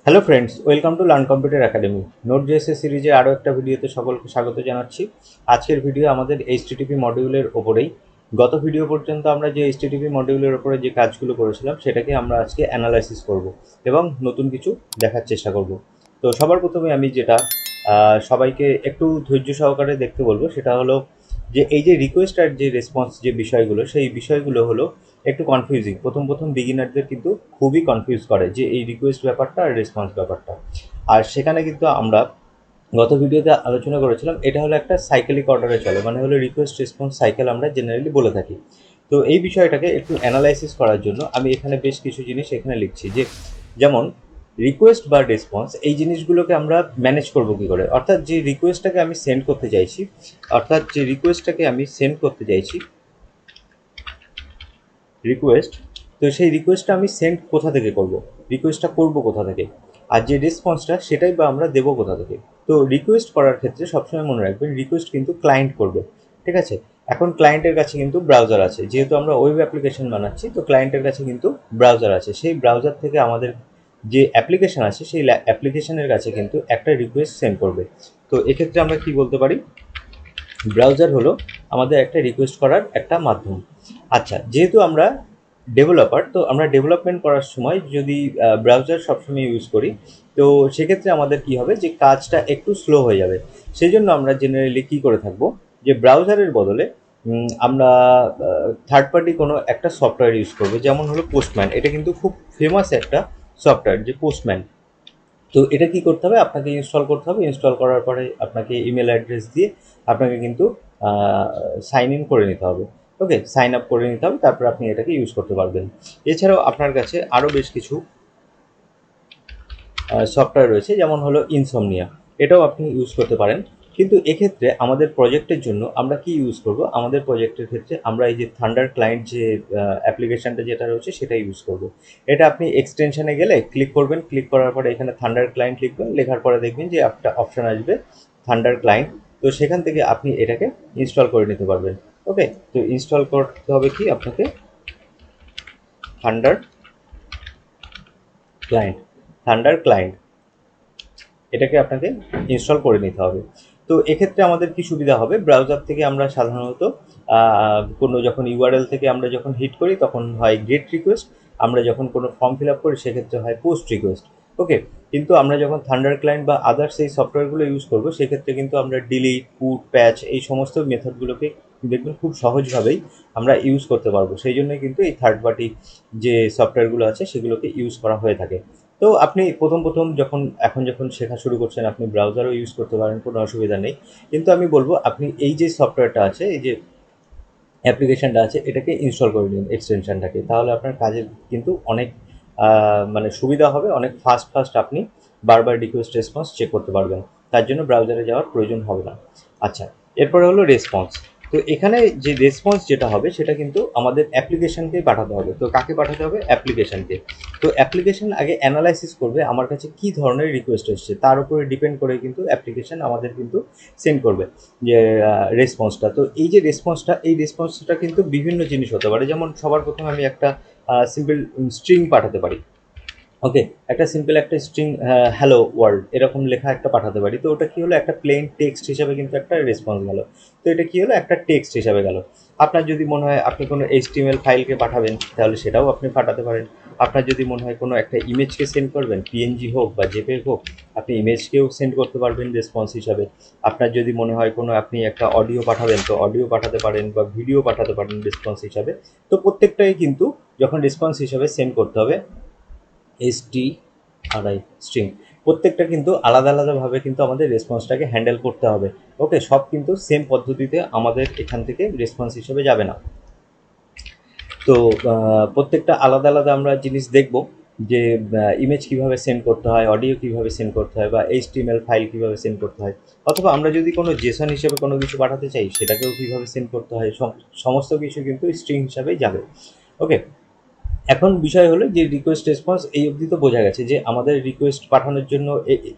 Hello friends, welcome to learn computer academy. Note JSS সিরিজে আরও একটা ভিডিওতে সকলকে স্বাগত জানাচ্ছি। আজকের ভিডিও আমাদের এইচটিটিপি মডিউলের ওপরেই। গত ভিডিও পর্যন্ত আমরা যে এইচটিটিপি মডিউলের ওপরে যে কাজগুলো করেছিলাম সেটাকে আমরা আজকে অ্যানালাইসিস করব এবং নতুন কিছু দেখার চেষ্টা করব। তো সবার প্রথমে আমি যেটা সবাইকে একটু ধৈর্য সহকারে দেখতে বলবো সেটা হলো যে এই যে রিকোয়েস্ট আর যে রেসপন্স যে বিষয়গুলো, সেই বিষয়গুলো হলো একটু কনফিউজিং। প্রথম বিগিনারদের কিন্তু খুবই কনফিউজ করে যে এই রিকোয়েস্ট ব্যাপারটা আর রেসপন্স ব্যাপারটা। আর সেখানে কিন্তু আমরা গত ভিডিওতে আলোচনা করেছিলাম এটা হলো একটা সাইকেলিক অর্ডারে চলে, মানে হলো রিকোয়েস্ট রেসপন্স সাইকেল আমরা জেনারেলি বলে থাকি। তো এই বিষয়টাকে একটু অ্যানালাইসিস করার জন্য আমি এখানে বেশ কিছু জিনিস এখানে লিখছি, যে যেমন রিকোয়েস্ট বা রেসপন্স এই জিনিসগুলোকে আমরা ম্যানেজ করবো কী করে। অর্থাৎ যে রিকোয়েস্টটাকে আমি সেন্ড করতে চাইছি, রিকোয়েস্ট, তো সেই রিকোয়েস্টটা আমি সেন্ড কোথা থেকে করব, রিকোয়েস্টটা করব কোথা থেকে, আর যে রেসপন্সটা সেটাই বা আমরা দেবো কোথা থেকে। তো রিকোয়েস্ট করার ক্ষেত্রে সবসময় মনে রাখবেন রিকোয়েস্ট কিন্তু ক্লায়েন্ট করবে, ঠিক আছে। এখন ক্লায়েন্টের কাছে কিন্তু ব্রাউজার আছে, যেহেতু আমরা ওয়েব অ্যাপ্লিকেশন বানাচ্ছি তো ক্লায়েন্টের কাছে কিন্তু ব্রাউজার আছে। সেই ব্রাউজার থেকে আমাদের যে অ্যাপ্লিকেশন আছে সেই অ্যাপ্লিকেশনের কাছে কিন্তু একটা রিকোয়েস্ট সেন্ড করবে। তো এক্ষেত্রে আমরা কি বলতে পারি, ব্রাউজার হলো আমাদের একটা রিকোয়েস্ট করার একটা মাধ্যম। আচ্ছা, যেহেতু আমরা ডেভেলপার, তো আমরা ডেভেলপমেন্ট করার সময় যদি ব্রাউজার সবসময় ইউজ করি, তো সেক্ষেত্রে আমাদের কি হবে যে কাজটা একটু স্লো হয়ে যাবে। সেই জন্য আমরা জেনারেলি কী করে থাকবো, যে ব্রাউজারের বদলে আমরা থার্ড পার্টি কোনো একটা সফটওয়্যার ইউজ করবো, যেমন হলো পোস্টম্যান। এটা কিন্তু খুব ফেমাস একটা সফটওয়্যার, যে পোস্টম্যান। তো এটা কি করতে হবে, আপনাকে ইনস্টল করতে হবে। ইনস্টল করার পরে আপনাকে ইমেল অ্যাড্রেস দিয়ে আপনাকে কিন্তু সাইন ইন করে নিতে হবে। ওকে, সাইন আপ করে নিতে হবে, তারপর আপনি এটাকে ইউজ করতে পারবেন। এছাড়াও আপনার কাছে আরও বেশ কিছু সফটওয়্যার রয়েছে, যেমন হলো ইনসমনিয়া, এটাও আপনি ইউজ করতে পারেন। কিন্তু এক্ষেত্রে আমাদের প্রজেক্টের জন্য আমরা কি ইউজ করব, আমাদের প্রজেক্টের ক্ষেত্রে আমরা এই যে থান্ডার ক্লায়েন্ট যে অ্যাপ্লিকেশনটা যেটা রয়েছে সেটা ইউজ করব। এটা আপনি এক্সটেনশনে গেলে ক্লিক করবেন, ক্লিক করার পরে এখানে থান্ডার ক্লায়েন্ট লিখবেন, লেখার পরে দেখবেন যে একটা অপশান আসবে থান্ডার ক্লায়েন্ট। তো সেখান থেকে আপনি এটাকে ইনস্টল করে নিতে পারবেন। ওকে, তো ইনস্টল করতে হবে কি আপনাকে, থান্ডার ক্লায়েন্ট, থান্ডার ক্লায়েন্ট, এটাকে আপনাকে ইনস্টল করে নিতে হবে। তো এক্ষেত্রে আমাদের কি সুবিধা হবে, ব্রাউজার থেকে আমরা সাধারণত কোনো যখন ইউআরএল থেকে আমরা যখন হিট করি তখন হয় গেট রিকোয়েস্ট, আমরা যখন কোনো ফর্ম ফিল আপ করি সেক্ষেত্রে হয় পোস্ট রিকোয়েস্ট। ওকে, কিন্তু আমরা যখন থান্ডার ক্লায়েন্ট বা আদার্স এই সফটওয়্যারগুলো ইউজ করবো সেক্ষেত্রে কিন্তু আমরা ডিলিট, পুট, প্যাচ এই সমস্ত মেথডগুলোকে দেখবেন খুব সহজভাবেই আমরা ইউজ করতে পারবো। সেই জন্যই কিন্তু এই থার্ড পার্টি যে সফটওয়্যারগুলো আছে সেগুলোকে ইউজ করা হয়ে থাকে। তো আপনি প্রথম যখন শেখা শুরু করছেন আপনি ব্রাউজারও ইউজ করতে পারেন, কোনো অসুবিধা নেই। কিন্তু আমি বলবো আপনি এই যে সফটওয়্যারটা আছে, এই যে অ্যাপ্লিকেশনটা আছে, এটাকে ইনস্টল করে নিন এক্সটেনশনটাকে, তাহলে আপনার কাজের কিন্তু অনেক মানে সুবিধা হবে, অনেক ফাস্ট আপনি বারবার রিকোয়েস্ট রেসপন্স চেক করতে পারবেন। তার জন্য ব্রাউজারে যাওয়ার প্রয়োজন হবে না। আচ্ছা, এরপরে হলো রেসপন্স। তো এখানে যে রেসপন্স যেটা হবে সেটা কিন্তু আমাদের অ্যাপ্লিকেশনকেই পাঠাতে হবে। তো কাকে পাঠাতে হবে, অ্যাপ্লিকেশনকে। তো অ্যাপ্লিকেশন আগে অ্যানালাইসিস করবে আমার কাছে কী ধরনের রিকোয়েস্ট এসছে, তার উপরে ডিপেন্ড করে কিন্তু অ্যাপ্লিকেশন আমাদের কিন্তু সেন্ড করবে যে রেসপন্সটা। তো এই যে রেসপন্সটা, এই রেসপন্সটা কিন্তু বিভিন্ন জিনিস হতে পারে। যেমন সবার প্রথমে আমি একটা সিম্পল স্ট্রিং পাঠাতে পারি। ওকে, একটা সিম্পল একটা স্ট্রিং হ্যালো ওয়ার্ল্ড এরকম লেখা একটা পাঠাতে পারি। তো ওটা কি হলো, একটা প্লেন টেক্সট হিসাবে কিন্তু একটা রেসপন্স গেল। তো এটা কি হলো, একটা টেক্সট হিসাবে গেল। আপনার যদি মনে হয় আপনি কোনো এইচটিএমএল ফাইলকে পাঠাবেন তাহলে সেটাও আপনি পাঠাতে পারেন। আপনার যদি মনে হয় কোনো একটা ইমেজকে সেন্ড করবেন, পিএনজি হোক বা জেপিইজি হোক, আপনি ইমেজকেও সেন্ড করতে পারবেন রেসপন্স হিসাবে। আপনার যদি মনে হয় কোনো আপনি একটা অডিও পাঠাবেন তো অডিও পাঠাতে পারেন বা ভিডিও পাঠাতে পারেন রেসপন্স হিসাবে। তো প্রত্যেকটাই কিন্তু যখন রেসপন্স হিসাবে সেন্ড করতে হবে, এসটিআরআই স্ট্রিং, প্রত্যেকটা কিন্তু আলাদাভাবে কিন্তু আমাদের রেসপন্সটাকে হ্যান্ডেল করতে হবে। ওকে, সব কিন্তু সেম পদ্ধতিতে আমাদের এখান থেকে রেসপন্স হিসেবে যাবে না। তো প্রত্যেকটা আলাদা আমরা জিনিস দেখব, যে ইমেজ কীভাবে সেন্ড করতে হয়, অডিও কীভাবে সেন্ড করতে হয়, বা এইচটিএমএল ফাইল কীভাবে সেন্ড করতে হয়, অথবা আমরা যদি কোনো জেসন হিসেবে কোনো কিছু পাঠাতে চাই সেটাকেও কীভাবে সেন্ড করতে হয়, সমস্ত কিছু কিন্তু স্ট্রিং হিসাবেই যাবে। ওকে, এখন বিষয় হলো যে রিকোয়েস্ট রেসপন্স এই অবধি তো বোঝা গেছে যে আমাদের রিকোয়েস্ট পাঠানোর জন্য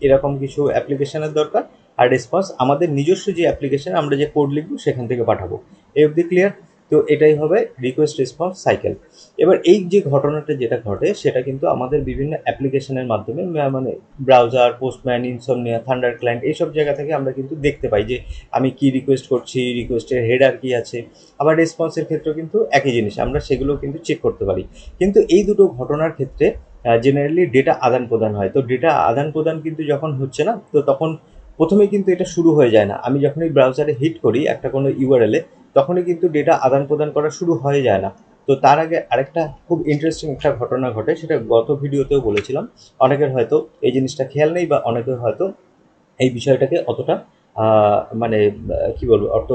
এরকম কিছু অ্যাপ্লিকেশনের দরকার, আর রেসপন্স আমাদের নিজস্ব যে অ্যাপ্লিকেশন আমরা যে কোড লিখবো সেখান থেকে পাঠাবো। এই অবধি ক্লিয়ার? তো এটাই হবে রিকোয়েস্ট রেসপন্স সাইকেল। এবার এই যে ঘটনাটা যেটা ঘটে সেটা কিন্তু আমাদের বিভিন্ন অ্যাপ্লিকেশনের মাধ্যমে মানে browser, postman, insomnia, thunder client এইসব জায়গা থেকে আমরা কিন্তু দেখতে পাই যে আমি কি রিকোয়েস্ট করছি, রিকোয়েস্টের হেডার কি আছে। আবার রেসপন্সের ক্ষেত্রেও কিন্তু একই জিনিস, আমরা সেগুলো কিন্তু চেক করতে পারি। কিন্তু এই দুটো ঘটনার ক্ষেত্রে জেনারেলি ডেটা আদান প্রদান হয়। তো ডেটা আদান প্রদান কিন্তু যখন হচ্ছে না, তো তখন প্রথমেই কিন্তু এটা শুরু হয়ে যায় না। আমি যখনই ব্রাউজারে হিট করি একটা কোনো ইউআরএলে, তখনই কিন্তু ডেটা আদান প্রদান করা শুরু হয়ে যায় না। তো তার আগে আরেকটা খুব ইন্টারেস্টিং একটা ঘটনা ঘটে, সেটা গত ভিডিওতেও বলেছিলাম। অনেকের হয়তো এই জিনিসটা খেয়াল নেই, বা অনেকের হয়তো এই বিষয়টাকে অতটা মানে কি বলবো, অত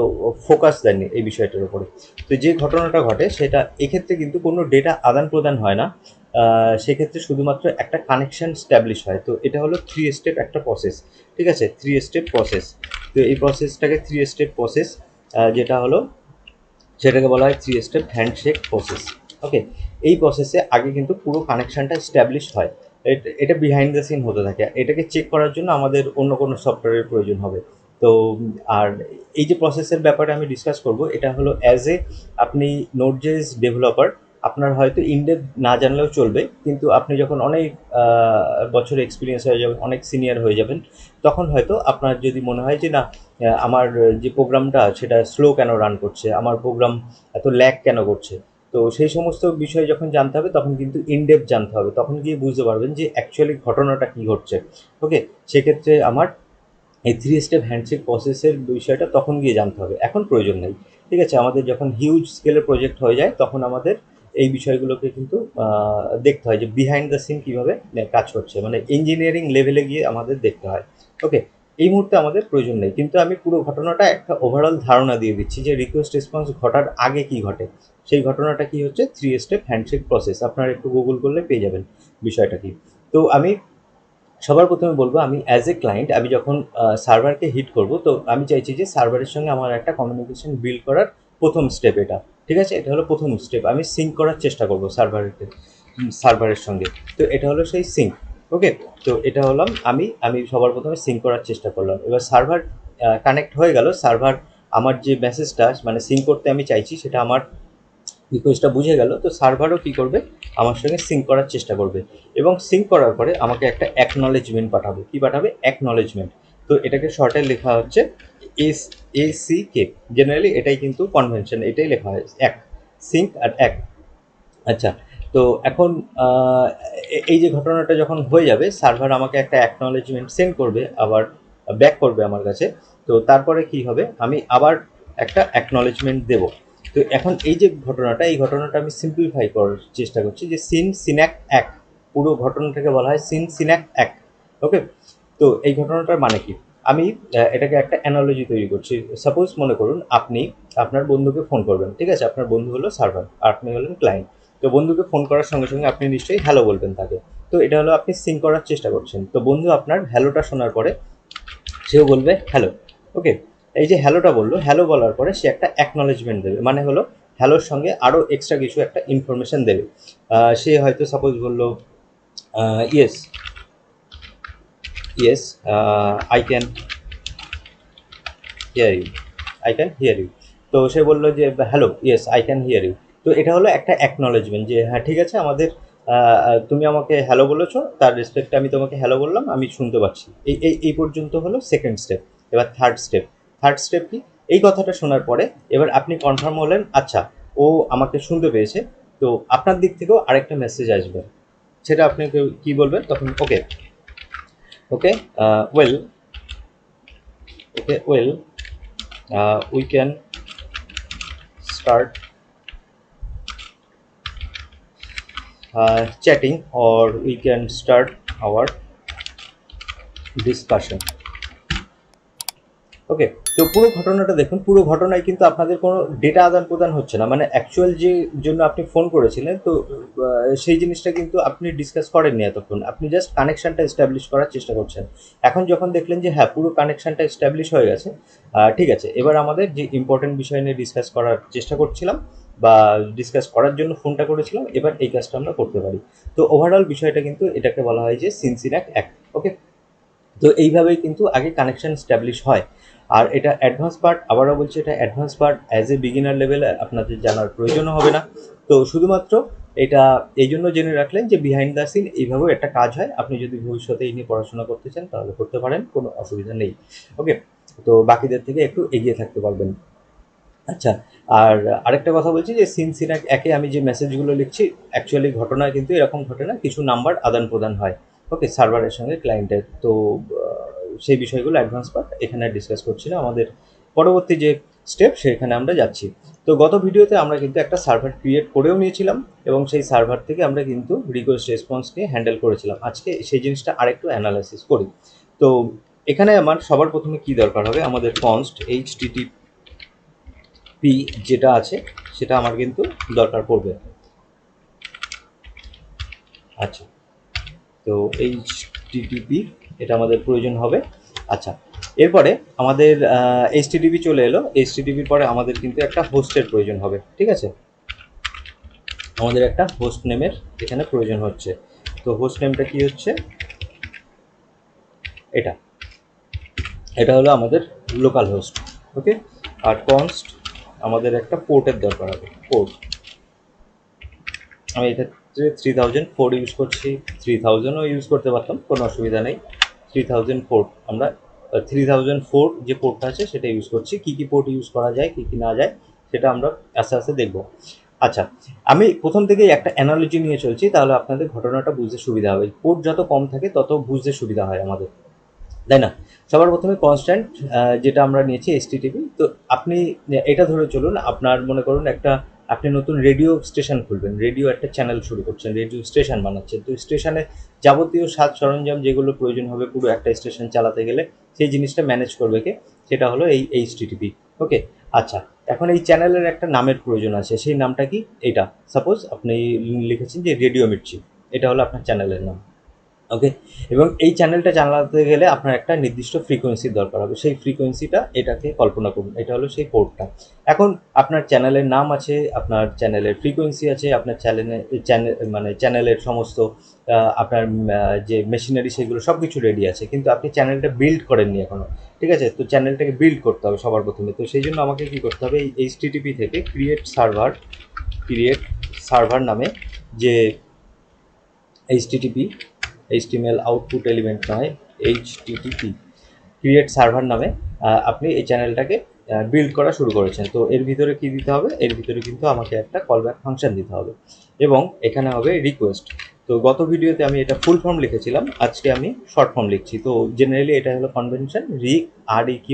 ফোকাস দেননি এই বিষয়টার উপরে। তো যে ঘটনাটা ঘটে সেটা এক্ষেত্রে কিন্তু কোনো ডেটা আদান প্রদান হয় না। সেক্ষেত্রে শুধুমাত্র একটা কানেকশন স্ট্যাবলিশ হয়। তো এটা হলো 3 স্টেপ একটা প্রসেস, ঠিক আছে, 3 স্টেপ প্রসেস। তো এই প্রসেসটাকে 3 স্টেপ প্রসেস যেটা হলো, সেটাকে বলা হয় 3 স্টেপ হ্যান্ডশেক প্রসেস। ওকে, এই প্রসেসে আগে কিন্তু পুরো কানেকশনটা স্ট্যাবলিশ হয়। এটা বিহাইন্ড দ্য সিন হতে থাকে। এটাকে চেক করার জন্য আমাদের অন্য কোনো সফটওয়্যারের প্রয়োজন হবে। তো আর এই যে প্রসেসের ব্যাপারে আমি ডিসকাস করব, এটা হলো অ্যাজ এ আপনি নোড.জেএস ডেভেলপার, আপনার হয়তো ইনডেপথ না জানলেও চলবে, কিন্তু আপনি যখন অনেক বছর এক্সপিরিয়েন্স হয়ে যাবেন, অনেক সিনিয়র হয়ে যাবেন, তখন হয়তো আপনার যদি মনে হয় যে না, আমার যে প্রোগ্রামটা সেটা স্লো কেন রান করছে, আমার প্রোগ্রাম এত ল্যাগ কেন করছে, তো সেই সমস্ত বিষয় যখন জানতে হবে তখন কিন্তু ইনডেপথ জানতে হবে, তখন গিয়ে বুঝতে পারবেন যে অ্যাকচুয়ালি ঘটনাটা কী ঘটছে। ওকে, সেক্ষেত্রে আমার এই 3 স্টেপ হ্যান্ডশেক প্রসেসের বিষয়টা তখন গিয়ে জানতে হবে, এখন প্রয়োজন নেই। ঠিক আছে, আমাদের যখন হিউজ স্কেলের প্রজেক্ট হয়ে যায় তখন আমাদের এই বিষয়গুলোকে কিন্তু দেখতে হয় যে বিহাইন্ড দ্য সিন কীভাবে কাজ করছে, মানে ইঞ্জিনিয়ারিং লেভেলে গিয়ে আমাদের দেখতে হয়। ওকে, এই মুহূর্তে আমাদের প্রয়োজন নেই, কিন্তু আমি পুরো ঘটনাটা একটা ওভারঅল ধারণা দিয়ে দিচ্ছি যে রিকোয়েস্ট রেসপন্স ঘটার আগে কি ঘটে। সেই ঘটনাটা কি হচ্ছে 3 স্টেপ হ্যান্ডশেক প্রসেস, আপনারা একটু গুগল করলে পেয়ে যাবেন বিষয়টা কি। তো আমি সবার প্রথমে বলবো, আমি অ্যাজ এ ক্লায়েন্ট আমি যখন সার্ভারকে হিট করব, তো আমি চাইছি যে সার্ভারের সঙ্গে আমার একটা কমিউনিকেশন বিল্ড করার প্রথম স্টেপ এটা। ঠিক আছে, এটা হলো প্রথম স্টেপ, আমি সিঙ্ক করার চেষ্টা করব সার্ভারের সঙ্গে। তো এটা হলো সেই সিঙ্ক। ওকে, তো এটা হলাম আমি সবার প্রথমে সিঙ্ক করার চেষ্টা করলাম। এবার সার্ভার কানেক্ট হয়ে গেল, সার্ভার আমার যে মেসেজটা মানে সিঙ্ক করতে আমি চাইছি সেটা আমার রিকোয়েস্টটা বুঝে গেল। তো সার্ভারও কী করবে, আমার সঙ্গে সিঙ্ক করার চেষ্টা করবে, এবং সিঙ্ক করার পরে আমাকে একটা অ্যাকনলেজমেন্ট পাঠাবে। কী পাঠাবে? অ্যাকনলেজমেন্ট। তো এটাকে শর্টে লেখা হচ্ছে ACK। জেনারেলি এটাই কিন্তু কনভেনশন, এটাই লেখা হয় এক, সিঙ্ক আর এক। আচ্ছা, তো এখন এই যে ঘটনাটা যখন হয়ে যাবে, সার্ভার আমাকে একটা অ্যাকনলেজমেন্ট সেন্ড করবে, আবার ব্যাক করবে আমার কাছে। তো তারপরে কি হবে, আমি আবার একটা অ্যাকনলেজমেন্ট দেব। তো এখন এই যে ঘটনাটা, এই ঘটনাটা আমি সিম্পলিফাই করার চেষ্টা করছি যে সিন্যাক এক, পুরো ঘটনাটাকে বলা হয় সিন্যাক এক। ওকে, তো এই ঘটনাটার মানে কি, আমি এটাকে একটা অ্যানালজি তৈরি করছি। সাপোজ মনে করুন আপনি আপনার বন্ধুকে ফোন করবেন, ঠিক আছে, আপনার বন্ধু হলো সার্ভার আর আপনি হলেন ক্লায়েন্ট। তো বন্ধুকে ফোন করার সঙ্গে সঙ্গে আপনি নিশ্চয়ই হ্যালো বলবেন তাকে। তো এটা হলো আপনি সিঙ্ক করার চেষ্টা করছেন। তো বন্ধু আপনার হ্যালোটা শোনার পরে সেও বলবে হ্যালো। ওকে, এই যে হ্যালোটা বললো, হ্যালো বলার পরে সে একটা অ্যাকনলেজমেন্ট দেবে, মানে হলো হ্যালোর সঙ্গে আরও এক্সট্রা কিছু একটা ইনফরমেশন দেবে। সে হয়তো সাপোজ বললো yes yes I can hear you, I can hear you. তো সে বললো যে hello, yes I can hear you. তো এটা হলো একটা অ্যাকনলেজমেন্ট যে হ্যাঁ ঠিক আছে, আমাদের তুমি আমাকে হ্যালো বলেছো, তার রেসপেক্টে আমি তোমাকে হ্যালো বললাম, আমি শুনতে পাচ্ছি। এই পর্যন্ত হলো সেকেন্ড স্টেপ। এবার থার্ড স্টেপ কি, এই কথাটা শোনার পরে এবার আপনি কনফার্ম হলেন, আচ্ছা ও আমাকে শুনতে পেয়েছে। তো আপনার দিক থেকেও আরেকটা মেসেজ আসবে, সেটা আপনি কি বলবেন তখন, okay okay well, okay well we can start chatting, or we can start our discussion. ওকে, তো পুরো ঘটনাটা দেখুন, পুরো ঘটনায় কিন্তু আপনাদের কোনো ডেটা আদান প্রদান হচ্ছে না, মানে অ্যাকচুয়াল যে জন্য আপনি ফোন করেছিলেন, তো সেই জিনিসটা কিন্তু আপনি ডিসকাস করেননি এতক্ষণ, আপনি জাস্ট কানেকশানটা এস্টাবলিশ করার চেষ্টা করছেন। এখন যখন দেখলেন যে হ্যাঁ পুরো কানেকশানটা এস্টাবলিশ হয়ে গেছে, ঠিক আছে, এবার আমাদের যে ইম্পর্টেন্ট বিষয় নিয়ে ডিসকাস করার চেষ্টা করছিলাম বা ডিসকাস করার জন্য ফোনটা করেছিলাম, এবার এই কাজটা আমরা করতে পারি। তো ওভারঅল বিষয়টা কিন্তু এটাকে বলা হয় যে সিন্যাক এক। ওকে, তো এইভাবেই কিন্তু আগে কানেকশন স্ট্যাবলিশ হয়। আর এটা অ্যাডভান্স পার্ট, আবারও বলছি এটা advance part, as a beginner লেভেলে আপনাদের জানার প্রয়োজনও হবে না। তো শুধুমাত্র এটা এই জন্য জেনে রাখলেন যে বিহাইন্ড দ্য সিন এইভাবেও একটা কাজ হয়। আপনি যদি ভবিষ্যতে এই নিয়ে পড়াশোনা করতে চান তাহলে করতে পারেন, কোনো অসুবিধা নেই। ওকে, তো বাকিদের থেকে একটু এগিয়ে থাকতে পারবেন। আচ্ছা, আর আরেকটা কথা বলছি যে সিন একে আমি যে মেসেজগুলো লিখছি অ্যাকচুয়ালি ঘটনা কিন্তু এরকম ঘটে না, কিছু নাম্বার আদান প্রদান হয় ওকে সার্ভারের সঙ্গে ক্লায়েন্টের। তো সেই বিষয়গুলো অ্যাডভান্স পার্ট এখানে ডিসকাস করছি না, আমাদের পরবর্তী যে স্টেপ সেখানে আমরা যাচ্ছি। তো গত ভিডিওতে আমরা কিন্তু একটা সার্ভার ক্রিয়েট করেও নিয়েছিলাম এবং সেই সার্ভার থেকে আমরা কিন্তু রিকোয়েস্ট রেসপন্স নিয়ে হ্যান্ডেল করেছিলাম। আজকে সেই জিনিসটা আরেকটু অ্যানালাইসিস করি। তো এখানে আমার সবার প্রথমে কি দরকার হবে, আমাদের কনস্ট এইচটিটিপি যেটা আছে সেটা আমার কিন্তু দরকার পড়বে। আচ্ছা, তো এইচটিটিপি এটা আমাদের প্রয়োজন হবে। আচ্ছা, এরপরে আমাদের এইচটিটিপি চলে এলো, এইচটিটিপির পরে আমাদের কিন্তু একটা হোস্টের প্রয়োজন হবে। ঠিক আছে, আমাদের একটা হোস্ট নেমের এখানে প্রয়োজন হচ্ছে। তো হোস্ট নেমটা কি হচ্ছে, এটা এটা হলো আমাদের লোকাল হোস্ট। ওকে, আর কনস্ট আমাদের একটা পোর্টের দরকার হবে, পোর্ট। আমি এক্ষেত্রে 3004 ইউজ করছি, 3000ও ইউজ করতে পারতাম, কোনো অসুবিধা নেই। 3004 আমরা 3004 যে পোর্টটা আছে সেটা ইউজ করছি। কী কী পোর্ট ইউজ করা যায়, কী কী না যায় সেটা আমরা আস্তে আস্তে দেখব। আচ্ছা, আমি প্রথম থেকেই একটা অ্যানালজি নিয়ে চলছি, তাহলে আপনাদের ঘটনাটা বুঝতে সুবিধা হবে। পোর্ট যত কম থাকে তত বুঝতে সুবিধা হয় আমাদের, তাই না? সবার প্রথমে কনস্ট্যান্ট যেটা আমরা নিয়েছি এইচটিটিপি। তো আপনি এটা ধরে চলুন, আপনার মনে করুন একটা আপনি নতুন রেডিও স্টেশন খুলবেন, রেডিও একটা চ্যানেল শুরু করছেন, রেডিও স্টেশন বানাচ্ছেন। তো স্টেশনে যাবতীয় সাজ সরঞ্জাম যেগুলো প্রয়োজন হবে পুরো একটা স্টেশন চালাতে গেলে, সেই জিনিসটা ম্যানেজ করবে কে, সেটা হলো এই এইচটিটিপি। ওকে, আচ্ছা, এখন এই চ্যানেলের একটা নামের প্রয়োজন আছে, সেই নামটা কি, এইটা সাপোজ আপনি লিখেছেন যে রেডিও মির্চি, এটা হলো আপনার চ্যানেলের নাম। ওকে, এবং এই চ্যানেলটা চালাতে গেলে আপনার একটা নির্দিষ্ট ফ্রিকোয়েন্সির দরকার হবে, সেই ফ্রিকোয়েন্সিটা এটাকে কল্পনা করুন, এটা হলো সেই পোর্টটা। এখন আপনার চ্যানেলের নাম আছে, আপনার চ্যানেলের ফ্রিকোয়েন্সি আছে, আপনার চ্যানেলের সমস্ত আপনার যে মেশিনারি সেগুলো সব কিছু রেডি আছে, কিন্তু আপনি চ্যানেলটা বিল্ড করেননি এখনও। ঠিক আছে, তো চ্যানেলটাকে বিল্ড করতে হবে সবার প্রথমে। তো সেই জন্য আমাকে কী করতে হবে, এই এইচটিটিপি থেকে ক্রিয়েট সার্ভার নামে যে এইচটিটিপি, এইচটিএমএল আউটপুট এলিমেন্ট নয়, এইচটিটিপি ক্রিয়েট সার্ভার নামে আপনি এই চ্যানেলটাকে বিল্ড করা শুরু করেছেন। তো এর ভিতরে কি দিতে হবে, এর ভিতরে কিন্তু আমাকে একটা কলব্যাক ফাংশন দিতে হবে এবং এখানে হবে রিকোয়েস্ট। তো গত ভিডিওতে আমি এটা ফুল ফর্ম লিখেছিলাম, আজকে আমি শর্ট ফর্ম লিখছি। তো জেনারেলি এটা হলো কনভেনশন, REQ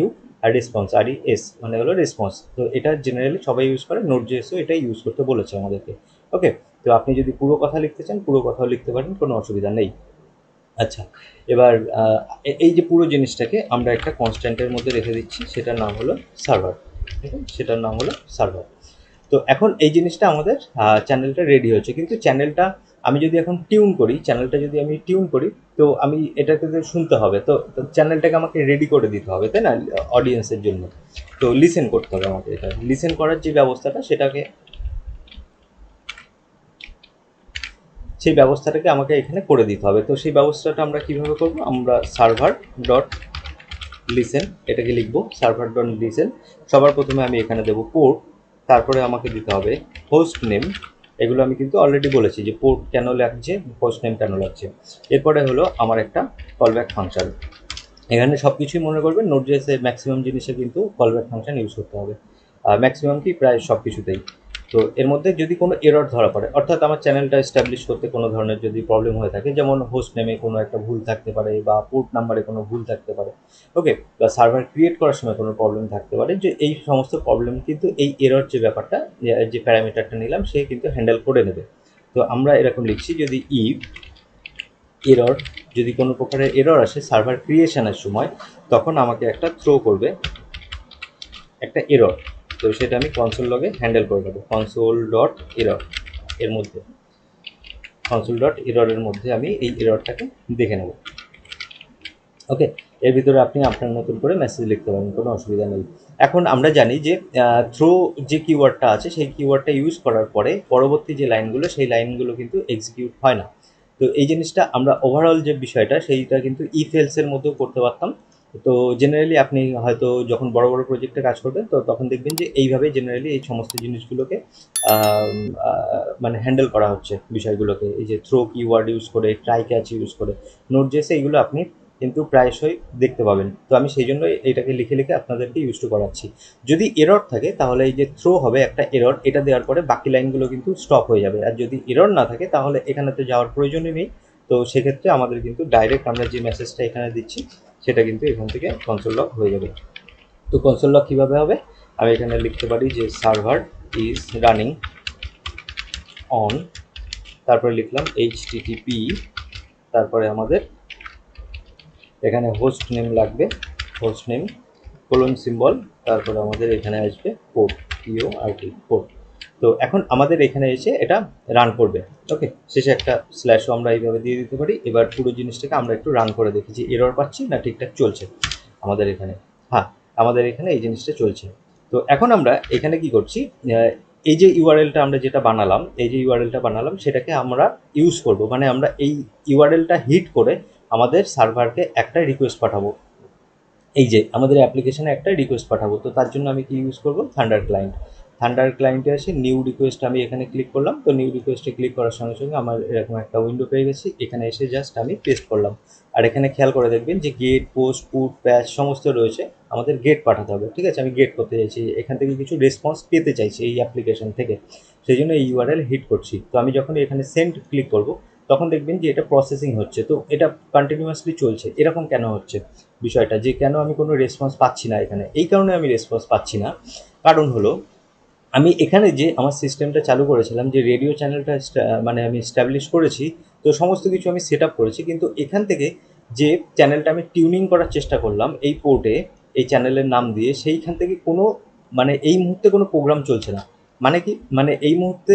আর রেসপন্স, RES মানে হলো রেসপন্স। তো এটা জেনারেলি সবাই ইউজ করে, নোট.js এটা ইউজ করতে বলেছে আমাদেরকে। ওকে, তো আপনি যদি পুরো কথা লিখতে চান পুরো কথাও লিখতে পারেন, কোনো অসুবিধা নেই। আচ্ছা, এবার এই যে পুরো জিনিসটাকে আমরা একটা কনস্ট্যান্টের মধ্যে রেখে দিচ্ছি, সেটার নাম হলো সার্ভার। ঠিক আছে, সেটার নাম হলো সার্ভার। তো এখন এই জিনিসটা আমাদের চ্যানেলটা রেডি হচ্ছে, কিন্তু চ্যানেলটা আমি যদি এখন টিউন করি, চ্যানেলটা যদি আমি টিউন করি, তো আমি এটাকে তো শুনতে হবে, তো চ্যানেলটাকে আমাকে রেডি করে দিতে হবে, তাই না, অডিয়েন্সের জন্য। তো লিসেন করতে হবে আমাকে, এটা লিসেন করার যে ব্যবস্থাটা সেই ব্যবস্থাটাকে আমাকে এখানে করে দিতে হবে। তো সেই ব্যবস্থাটা আমরা কীভাবে করব, আমরা সার্ভার ডট লিসেন এটাকে লিখব, সার্ভার ডট লিসেন। সবার প্রথমে আমি এখানে দেবো পোর্ট, তারপরে আমাকে দিতে হবে হোস্ট নেম। এগুলো আমি কিন্তু অলরেডি বলেছি যে পোর্ট কেন লাগছে, হোস্ট নেম কেন লাগছে। এরপরে হলো আমার একটা কলব্যাক ফাংশন। এখানে সব কিছুই মনে করবেন, নোট.js ম্যাক্সিমাম জিনিসে কিন্তু কলব্যাক ফাংশন ইউজ করতে হবে, ম্যাক্সিমাম কি প্রায় সব কিছুতেই। তো এর মধ্যে যদি কোনো এরর ধরা পড়ে, অর্থাৎ আমার চ্যানেলটা এস্টাবলিশ করতে কোনো ধরনের যদি প্রবলেম হয়ে থাকে, যেমন হোস্ট নেমে কোনো একটা ভুল থাকতে পারে বা পোর্ট নাম্বারে কোনো ভুল থাকতে পারে, ওকে, বা সার্ভার ক্রিয়েট করার সময় কোনো প্রবলেম থাকতে পারে, যে এই সমস্ত প্রবলেম কিন্তু এই এরর যে ব্যাপারটা, যে প্যারামিটারটা নিলাম সে কিন্তু হ্যান্ডেল করে নেবে। তো আমরা এরকম লিখছি, যদি এরর, যদি কোনো প্রকারের এরর আসে সার্ভার ক্রিয়েশনের সময়, তখন আমাকে একটা থ্রো করবে একটা এরর। তো সেটা আমি কনসোল লগে হ্যান্ডেল করে নেবো, কনসোল ডট এররের মধ্যে আমি এই এররটাকে দেখে নেব। ওকে, এর ভিতরে আপনি আপনার নতুন করে মেসেজ লিখতে পারেন, কোনো অসুবিধা নেই। এখন আমরা জানি যে থ্রো যে কিওয়ার্ডটা আছে সেই কিওয়ার্ডটা ইউজ করার পরে পরবর্তী যে লাইনগুলো, সেই লাইনগুলো কিন্তু এক্সিকিউট হয় না। তো এই জিনিসটা আমরা ওভারঅল যে বিষয়টা সেইটা কিন্তু ইফ এলসের মধ্যেও করতে পারতাম, তো জেনারেলি আপনি হয়তো যখন বড় বড় প্রজেক্টে কাজ করবেন তো তখন দেখবেন যে এইভাবে জেনারেলি এই সমস্ত জিনিসগুলোকে আম, মানে হ্যান্ডেল করা হচ্ছে বিষয়গুলোকে, এই যে থ্রো কিওয়ার্ড ইউজ করে, ট্রাই ক্যাচ ইউজ করে, নোট জেসে এইগুলো আপনি কিন্তু প্রায়শই দেখতে পাবেন। তো আমি সেই জন্য এটাকে লিখে লিখে আপনাদেরকে ইউজ টু করাচ্ছি। যদি এরর থাকে তাহলে এই যে থ্রো হবে একটা এরর, এটা দেওয়ার পরে বাকি লাইনগুলো কিন্তু স্টপ হয়ে যাবে। আর যদি এরর না থাকে তাহলে এখানে তো যাওয়ার প্রয়োজনই নেই। তো সেক্ষেত্রে আমাদের কিন্তু ডাইরেক্ট আমরা যে মেসেজটা এখানে দিচ্ছি সেটা কিন্তু এখান থেকে কনসোল লগ হয়ে যাবে। তো কনসোল লগ কীভাবে হবে, আমি এখানে লিখতে পারি যে সার্ভার ইজ রানিং অন, তারপরে লিখলাম এইচটিটিপি, তারপরে আমাদের এখানে হোস্ট নেম লাগবে, হোস্ট নেম কোলন সিম্বল, তারপরে আমাদের এখানে আসবে পোর্ট, পোর্ট। তো এখন আমাদের এখানে এসে এটা রান করবে। ওকে, শেষে একটা স্ল্যাশও আমরা এইভাবে দিয়ে দিতে পারি। এবার পুরো জিনিসটাকে আমরা একটু রান করে দেখি যে এরর পাচ্ছি না ঠিকঠাক চলছে আমাদের এখানে। হ্যাঁ, আমাদের এখানে এই জিনিসটা চলছে। তো এখন আমরা এখানে কি করছি, এই যে ইউআরএলটা আমরা যেটা বানালাম, এই যে ইউআরএলটা বানালাম সেটাকে আমরা ইউজ করব, মানে আমরা এই ইউআরএলটা হিট করে আমাদের সার্ভারকে একটা রিকোয়েস্ট পাঠাবো, এই যে আমাদের অ্যাপ্লিকেশনে একটা রিকোয়েস্ট পাঠাবো। তো তার জন্য আমি কি ইউজ করব, থান্ডার ক্লায়েন্ট। থান্ডার ক্লায়েন্টে এসে নিউ রিকোয়েস্ট আমি এখানে ক্লিক করলাম। তো নিউ রিকোয়েস্টে ক্লিক করার সঙ্গে সঙ্গে আমার এরকম একটা উইন্ডো পেয়ে গেছি। এখানে এসে জাস্ট আমি পেস্ট করলাম। আর এখানে খেয়াল করে দেখবেন যে গেট, পোস্ট, পুট, প্যাচ সমস্ত রয়েছে। আমাদের গেট পাঠাতে হবে, ঠিক আছে। আমি গেট করতে চাইছি, এখান থেকে কিছু রেসপন্স পেতে চাইছি এই অ্যাপ্লিকেশন থেকে, সেই জন্য এই ইউআরএল হিট করছি। তো আমি যখন এখানে সেন্ড ক্লিক করব তখন দেখবেন যে এটা প্রসেসিং হচ্ছে। তো এটা কন্টিনিউয়াসলি চলছে। এরকম কেন হচ্ছে বিষয়টা, যে কেন আমি কোনো রেসপন্স পাচ্ছি না এখানে, এই কারণে আমি রেসপন্স পাচ্ছি না। কারণ হলো আমি এখানে যে আমার সিস্টেমটা চালু করেছিলাম, যে রেডিও চ্যানেলটা মানে আমি স্ট্যাবলিশ করেছি, তো সমস্ত কিছু আমি সেট আপ করেছি, কিন্তু এখান থেকে যে চ্যানেলটা আমি টিউনিং করার চেষ্টা করলাম এই পোর্টে, এই চ্যানেলের নাম দিয়ে, সেইখান থেকে কোনো মানে এই মুহূর্তে কোনো প্রোগ্রাম চলছে না। মানে কি, মানে এই মুহূর্তে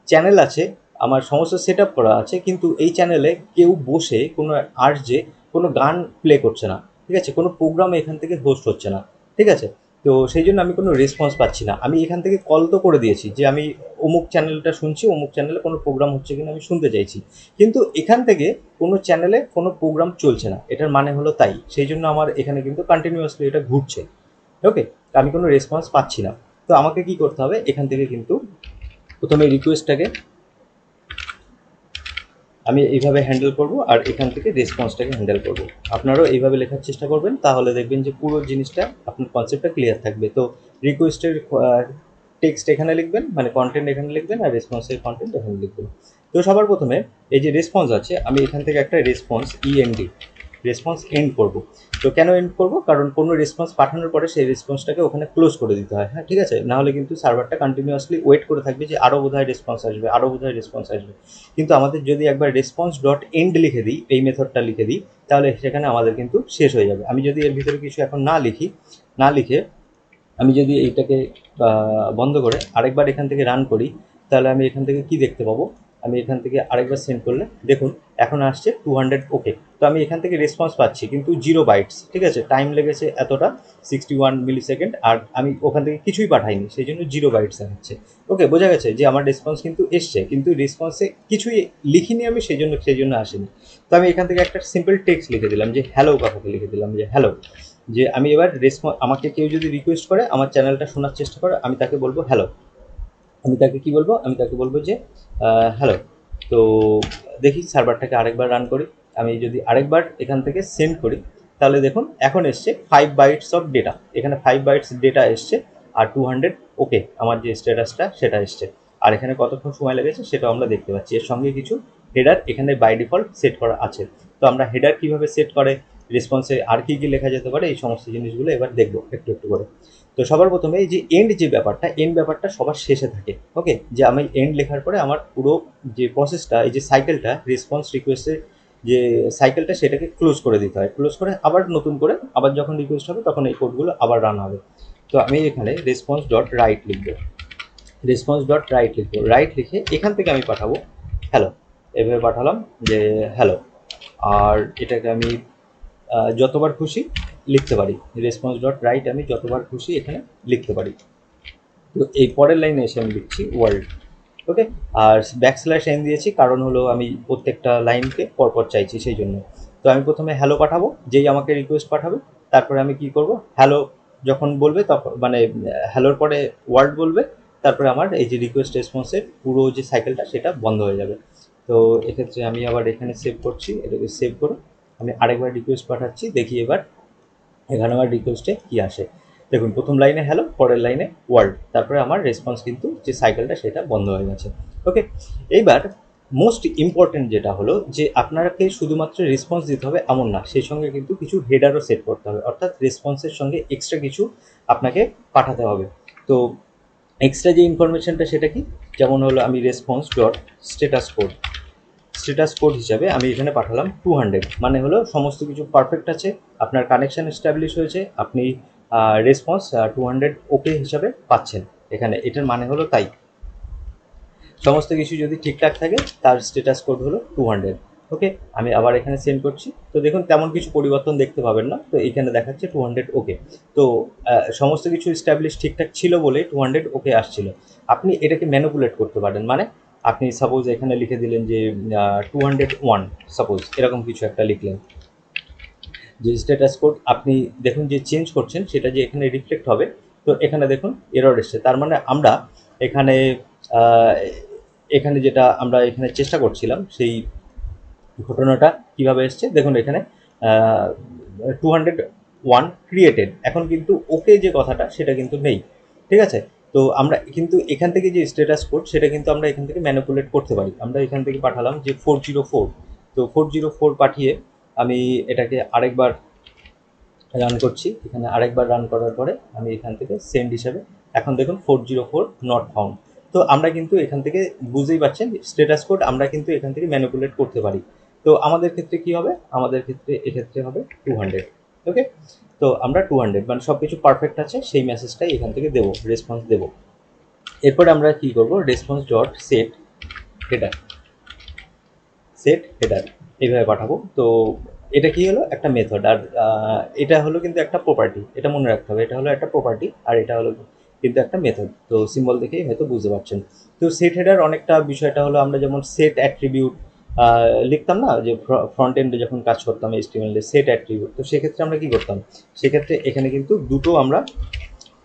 চ্যানেল আছে, আমার সমস্ত সেট আপ করা আছে, কিন্তু এই চ্যানেলে কেউ বসে কোনো আর্জে কোনো গান প্লে করছে না, ঠিক আছে, কোনো প্রোগ্রাম এখান থেকে হোস্ট হচ্ছে না, ঠিক আছে। তো সেই জন্য আমি কোনো রেসপন্স পাচ্ছি না। আমি এখান থেকে কল তো করে দিয়েছি যে আমি অমুক চ্যানেলটা শুনছি, অমুক চ্যানেলে কোনো প্রোগ্রাম হচ্ছে কিনা আমি শুনতে চাইছি, কিন্তু এখান থেকে কোনো চ্যানেলে কোনো প্রোগ্রাম চলছে না। এটার মানে হলো তাই, সেই জন্য আমার এখানে কিন্তু কন্টিনিউয়াসলি এটা ঘুরছে। ওকে, আমি কোনো রেসপন্স পাচ্ছি না। তো আমাকে কি করতে হবে, এখান থেকে কিন্তু প্রথমে রিকোয়েস্টটাকে আমি এইভাবে হ্যান্ডেল করব, আর এখান থেকে রেসপন্সটাকে হ্যান্ডেল করব। আপনারাও এইভাবে লেখার চেষ্টা করবেন, তাহলে দেখবেন যে পুরো জিনিসটা আপনার কনসেপ্টটা ক্লিয়ার থাকবে। তো রিকোয়েস্টের টেক্সট এখানে লিখবেন, মানে কন্টেন্ট এখানে লিখবেন, আর রেসপন্সের কন্টেন্ট এখানে লিখবেন। তো সবার প্রথমে এই যে রেসপন্স আছে, আমি এখান থেকে একটা রেসপন্স রেসপন্স এন্ড করব। তো কেন এন্ড করব, কারণ কোনো রেসপন্স পাঠানোর পরে সেই রেসপন্সটাকে ওখানে ক্লোজ করে দিতে হয়। হ্যাঁ, ঠিক আছে, নাহলে কিন্তু সার্ভারটা কন্টিনিউয়াসলি ওয়েট করে থাকবে যে আরও বোধহয় রেসপন্স আসবে, আরও বোধহয় রেসপন্স আসবে। কিন্তু আমাদের যদি একবার রেসপন্স ডট এন্ড লিখে দিই, এই মেথডটা লিখে দিই, তাহলে সেখানে আমাদের কিন্তু শেষ হয়ে যাবে। আমি যদি এর ভিতরে কিছু এখন না লিখে আমি যদি এইটাকে বন্ধ করে আরেকবার এখান থেকে রান করি, তাহলে আমি এখান থেকে কি দেখতে পাবো, আমি এখান থেকে আরেকবার সেন্ড করলে দেখুন এখন আসছে 200 ওকে। তো আমি এখান থেকে রেসপন্স পাচ্ছি কিন্তু 0 বাইটস, ঠিক আছে, টাইম লেগেছে এতটা 61 মিলি সেকেন্ড, আর আমি ওখান থেকে কিছুই পাঠাইনি, সেই জন্য 0 বাইটস দেখাচ্ছে। ওকে, বোঝা গেছে যে আমার রেসপন্স কিন্তু এসছে, কিন্তু রেসপন্সে কিছুই লিখিনি আমি, সেই জন্য আসেনি। তো আমি এখান থেকে একটা সিম্পল টেক্সট লিখে দিলাম যে হ্যালো, কথাকে লিখে দিলাম যে হ্যালো। যে আমি এবার আমাকে কেউ যদি রিকোয়েস্ট করে, আমার চ্যানেলটা শোনার চেষ্টা করে, আমি তাকে বলবো হ্যালো। আমি তাকে কি বলবো, আমি তাকে বলবো যে হ্যালো। তো দেখি সার্ভারটাকে আরেকবার রান করি। আমি যদি আরেকবার এখান থেকে সেন্ড করি, তাহলে দেখুন এখন এসছে 5 বাইটস অফ ডেটা, এখানে 5 বাইটস ডেটা এসছে, আর 200 ওকে আমার যে স্ট্যাটাসটা সেটা এসছে। আর এখানে কতক্ষণ সময় লেগেছে সেটাও আমরা দেখতে পাচ্ছি। এর সঙ্গে কিছু হেডার এখানে বাই ডিফল্ট সেট করা আছে। তো আমরা হেডার কীভাবে সেট করে, রেসপন্সে আর কী কী লেখা যেতে পারে, এই সমস্ত জিনিসগুলো এবার দেখবো একটু একটু করে। তো সবার প্রথমে এই যে এন্ড ব্যাপারটা সবার শেষে থাকে। ওকে, যে আমি এন্ড লেখার পরে আমার পুরো যে প্রসেসটা, এই যে সাইকেলটা, রেসপন্স রিকোয়েস্টের যে সাইকেলটা, সেটাকে ক্লোজ করে দিতে হয়। ক্লোজ করে আবার নতুন করে আবার যখন রিকোয়েস্ট হবে তখন এই কোডগুলো আবার রান হবে। তো আমি এখানে রেসপন্স ডট রাইট লিখবো, রাইট লিখে এখান থেকে আমি পাঠাবো হ্যালো, এভাবে পাঠালাম যে হ্যালো। আর এটাকে আমি যতবার খুশি লিখতে পারি, রেসপন্স ডট রাইট আমি যতবার খুশি এখানে লিখতে পারি। তো এই পরের লাইনে এসে আমি লিখছি ওয়ার্ল্ড। ওকে, আর ব্যাকস্ল্যাশ এন দিয়েছি কারণ হলো আমি প্রত্যেকটা লাইনকে পরপর চাইছি, সেই জন্য। তো আমি প্রথমে হ্যালো পাঠাবো, যেই আমাকে রিকোয়েস্ট পাঠাবে তারপরে আমি কি করব, হ্যালো যখন বলবে তখন মানে হ্যালোর পরে ওয়ার্ড বলবে, তারপরে আমার এই যে রিকোয়েস্ট রেসপন্সের পুরো যে সাইকেলটা সেটা বন্ধ হয়ে যাবে। তো এক্ষেত্রে আমি আবার এখানে সেভ করছি, এটাকে সেভ করে আমি আরেকবার রিকোয়েস্ট পাঠাচ্ছি, দেখি এবার এখানে আমার রিকোয়েস্টে কি আসে। দেখুন প্রথম লাইনে হ্যালো, পরের লাইনে ওয়ার্ল্ড, তারপরে আমার রেসপন্স কিন্তু যে সাইকেলটা সেটা বন্ধ হয়ে গেছে। ওকে, এইবার মোস্ট ইম্পর্টেন্ট যেটা হলো যে আপনাকে শুধুমাত্র রেসপন্স দিতে হবে এমন না, সেই সঙ্গে কিন্তু কিছু হেডারও সেট করতে হবে, অর্থাৎ রেসপন্সের সঙ্গে এক্সট্রা কিছু আপনাকে পাঠাতে হবে। তো এক্সট্রা যে ইনফরমেশনটা সেটা কি, যেমন হলো আমি রেসপন্স ডট স্ট্যাটাস কোড হিসাবে আমি এখানে পাঠালাম 200, মানে হলো সমস্ত কিছু পারফেক্ট আছে, আপনার কানেকশান এস্টাবলিশ হয়েছে, আপনি রেসপন্স 200 ওকে হিসাবে পাচ্ছেন। এখানে এটার মানে হলো তাই সমস্ত কিছু যদি ঠিকঠাক থাকে তার স্ট্যাটাস কোড হলো 200। ওকে, আমি আবার এখানে সেন্ড করছি, তো দেখুন তেমন কিছু পরিবর্তন দেখতে পাবেন না, তো এখানে দেখাচ্ছে 200 ওকে। তো সমস্ত কিছু এস্টাবলিশ ঠিকঠাক ছিল বলে 200 ওকে আসছিল। আপনি এটাকে ম্যানিপুলেট করতে পারেন, মানে আপনি সাপোজ এখানে লিখে দিলেন যে 201, সাপোজ এরকম কিছু একটা লিখলেন, যে স্ট্যাটাস কোড আপনি দেখুন যে চেঞ্জ করছেন সেটা যে এখানে রিফ্লেক্ট হবে। তো এখানে দেখুন এরর এসছে, তার মানে আমরা এখানে আহ, এখানে যেটা আমরা এখানে চেষ্টা করছিলাম সেই ঘটনাটা কিভাবে এসছে দেখুন এখানে 201 ক্রিয়েটেড, এখন কিন্তু ওকে যে কথাটা সেটা কিন্তু নেই। ঠিক আছে, তো আমরা কিন্তু এখান থেকে যে স্ট্যাটাস কোড সেটা কিন্তু আমরা এখান থেকে ম্যানিপুলেট করতে পারি। আমরা এখান থেকে পাঠালাম যে 404, তো 404 পাঠিয়ে আমি এটাকে আরেকবার রান করছি, এখানে আরেকবার রান করার পরে আমি এখান থেকে সেন্ড হিসাবে এখন দেখুন 404 নট ফাউন্ড। তো আমরা কিন্তু এখান থেকে বুঝতেই পারছেন স্ট্যাটাস কোড আমরা কিন্তু এখান থেকে ম্যানিপুলেট করতে পারি। তো আমাদের ক্ষেত্রে কি হবে, আমাদের ক্ষেত্রে এক্ষেত্রে হবে 200। ওকে, তো আমরা 200 মানে সব কিছু পারফেক্ট আছে সেই মেসেজটাই এখান থেকে দেবো, রেসপন্স দেবো। এরপরে আমরা কি করব, রেসপন্স ডট সেট হেডার এইভাবে পাঠাবো। তো এটা কি হলো, একটা মেথড, আর এটা হলো কিন্তু একটা প্রপার্টি, এটা মনে রাখতে হবে, এটা হলো একটা প্রপার্টি আর এটা হলো কিন্তু একটা মেথড। তো সিম্বল দেখেই হয়তো বুঝতে পারছেন। তো সেট হেডার অনেকটা বিষয়টা হলো আমরা যেমন সেট অ্যাট্রিবিউট লিখতাম না, যে ফ্রন্ট এন্ডে যখন কাজ করতাম HTML এ সেট অ্যাট্রিবিউট, তো সেক্ষেত্রে আমরা কি করতাম, সেক্ষেত্রে এখানে কিন্তু দুটো আমরা